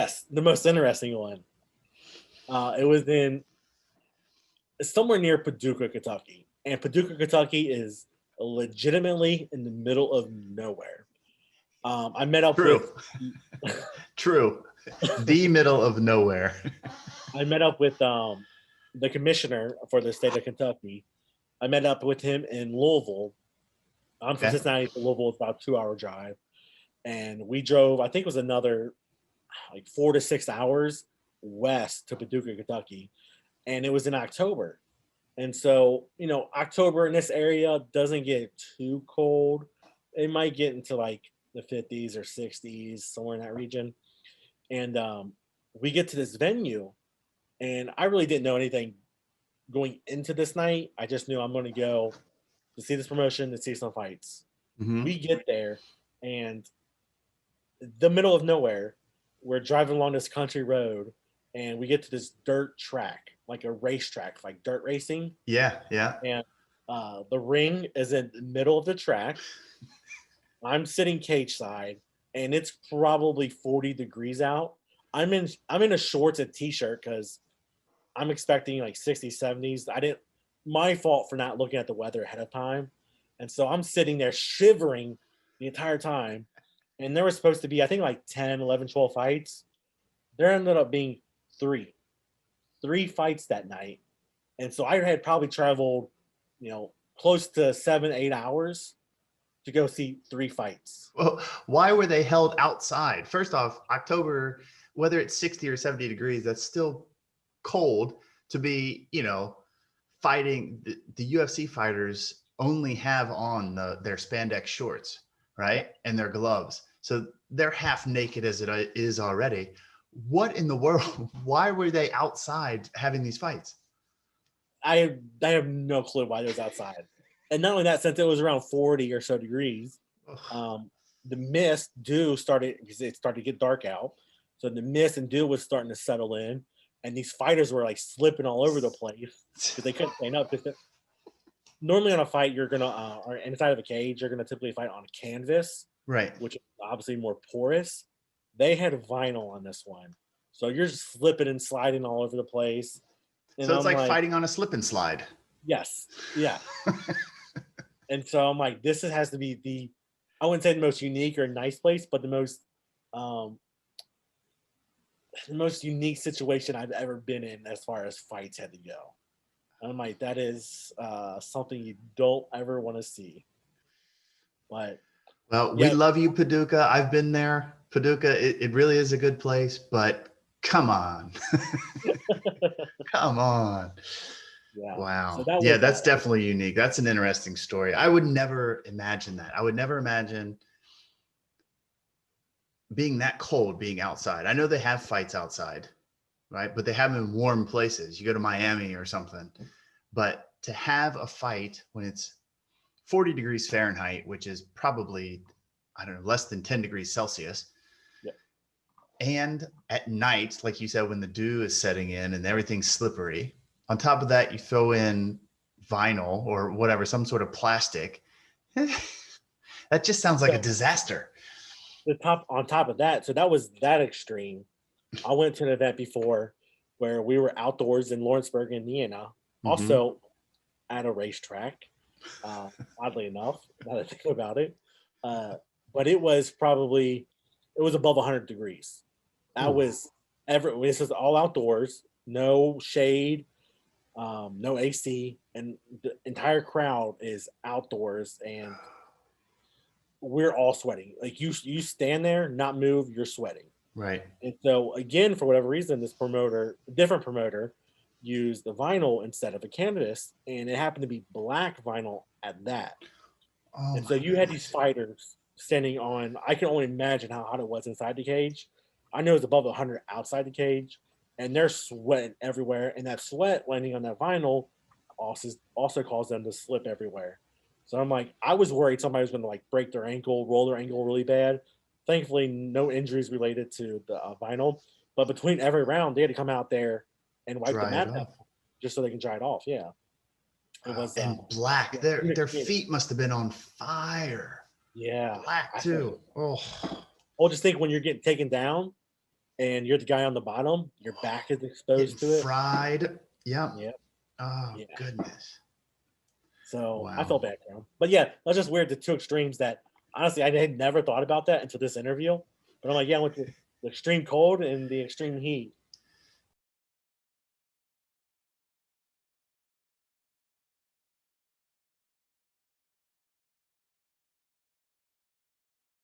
Yes, the most interesting one. It was in somewhere near Paducah, Kentucky, and Paducah, Kentucky is legitimately in the middle of nowhere. I met up True. with True. The middle of nowhere. I met up with the commissioner for the state of Kentucky. I met up with him in Louisville. I'm from Okay. Cincinnati to Louisville. It's about a 2 hour drive, and we drove. I think it was another like 4 to 6 hours west to Paducah, Kentucky, and it was in October. And so, October in this area doesn't get too cold. It might get into like the 50s or 60s, somewhere in that region. And we get to this venue, and I really didn't know anything going into this night. I just knew I'm going to go to see this promotion, to see some fights. Mm-hmm. We get there, and the middle of nowhere, we're driving along this country road, and we get to this dirt track, like a racetrack, like dirt racing. Yeah. Yeah. And the ring is in the middle of the track. I'm sitting cage side, and it's probably 40 degrees out. I'm in a shorts and t-shirt because I'm expecting like 60s, 70s. I didn't My fault for not looking at the weather ahead of time. And so I'm sitting there shivering the entire time. And there was supposed to be, I think, like 10, 11, 12 fights. There ended up being three, three fights that night. And so I had probably traveled, close to 7, 8 hours to go see three fights. Well, why were they held outside? First off, October, whether it's 60 or 70 degrees, that's still cold to be, fighting. The UFC fighters only have on their spandex shorts, right? And their gloves. So they're half naked as it is already. What in the world? Why were they outside having these fights? I have no clue why it was outside. And not only that, since it was around 40 or so degrees, Ugh. um, the mist dew started because it started to get dark out. So the mist and dew was starting to settle in, and these fighters were like slipping all over the place because they couldn't stand up. Because normally on a fight, you're gonna or inside of a cage, you're gonna typically fight on canvas, Right. which is obviously more porous. They had vinyl on this one, so you're just slipping and sliding all over the place. And So it's I'm like like, fighting on a slip and slide. yes, yeah. And so I'm like, has to be I wouldn't say the most unique or nice place, but um, the most unique situation I've ever been in as far as fights had to go. And I'm like, that is something you don't ever want to see. But Well, we yeah, love you, Paducah. I've been there. Paducah, it really is a good place, but come on. Come on. yeah. So Wow. that Yeah, was that's definitely unique. That's an interesting story. I would never imagine that. I would never imagine being that cold being outside. I know they have fights outside, right? But they have them in warm places. You go to Miami or something. But to have a fight when it's 40 degrees Fahrenheit, which is probably, I don't know, less than 10 degrees Celsius, yeah, and at night, like you said, when the dew is setting in and everything's slippery, on top of that, you throw in vinyl or whatever, some sort of plastic. That just sounds like a so disaster. the top on top of that, so that was that extreme. I went to an event before where we were outdoors in Lawrenceburg, Indiana, Mm-hmm. also at a racetrack. Uh, Oddly enough, now that I think about it, uh, but it was above 100 degrees. That Ooh. was This was all outdoors, no shade, no AC, and the entire crowd is outdoors, and we're all sweating. Like you stand there, not move, you're sweating. Right. And so again, for whatever reason, different promoter, used the vinyl instead of a canvas, and it happened to be black vinyl at that. Oh And so my you had these goodness. fighters standing on. I can only imagine how hot it was inside the cage. I know it's above 100 outside the cage, and they're sweating everywhere. And that sweat landing on that vinyl also caused them to slip everywhere. So I'm like, I was worried somebody was going to like break their ankle, roll their ankle really bad. Thankfully, no injuries related to the vinyl. But between every round, they had to come out there and wipe the Dry it mat down off. just so they can dry it off. Yeah, it was. And black. Yeah, Their feet must have been on fire. yeah. Black too. Oh. Well, just think when you're getting taken down, and you're the guy on the bottom, your back is Getting exposed to it. fried. Yep. Yeah. Oh Yeah. goodness. So I Wow. felt bad for him. But yeah, that's just weird. The two extremes that honestly I had never thought about that until this interview. But I'm like, yeah, I went to the extreme cold and the extreme heat.